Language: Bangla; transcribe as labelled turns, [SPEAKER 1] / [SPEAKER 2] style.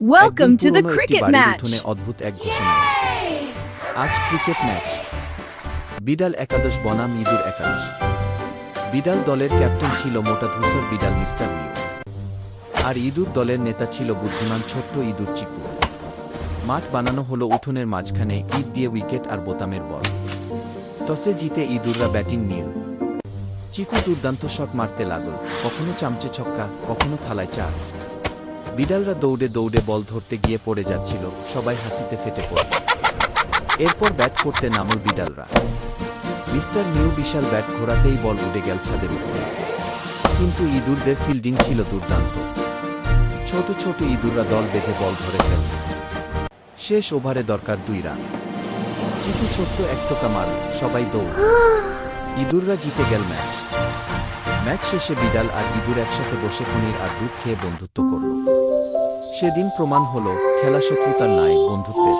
[SPEAKER 1] Welcome to the
[SPEAKER 2] পুরনো একটি
[SPEAKER 1] cricket
[SPEAKER 2] বাড়ির
[SPEAKER 1] match.
[SPEAKER 2] উঠোনে অদ্ভুত এক ঘোষণা। আজ ক্রিকেট ম্যাচ। বিড়াল একাদশ বনাম ইঁদুর একাদশ। বিড়াল দলের ক্যাপ্টেন ছিল মোটা ধূসর বিড়াল মিস্টার নিউ। আর ইঁদুর দলের নেতা ছিল বুদ্ধিমান ছোট্ট ইঁদুর চিকু। মাঠ বানানো হলো উঠোনের মাঝখানে, ইট দিয়ে উইকেট আর বোতামের বল। টসে জিতে ইঁদুররা ব্যাটিং নিল। চিকু দুর্দান্ত শট মারতে লাগল, কখনো চামচে ছক্কা, কখনো থালায় চার। বিড়ালরা দৌড়ে দৌড়ে বল ধরতে গিয়ে পড়ে যাচ্ছিল, সবাই হাসিতে ফেটে পড়ল। এরপর ব্যাট করতে নামল বিড়ালরা। মিস্টার নিউ বিশাল ব্যাট ঘোরাতেই বল উড়ে গেল ছাদের উপরে। কিন্তু ইঁদুরদের ফিল্ডিং ছিল দুর্দান্ত। ছোট ছোট ইঁদুররা দল বেঁধে বল ধরে ফেলল। শেষ ওভারে দরকার 2 রান। চিকু ছোট্ট এক টোকা মারল, সবাই দৌড়। ইঁদুররা জিতে গেল ম্যাচ। ম্যাচ শেষে বিড়াল আর ইঁদুর একসাথে বসে পনির আর দুধ খেয়ে বন্ধুত্ব করল। সেদিন প্রমাণ হলো, খেলা শত্রুতার নয়, বন্ধুত্বের।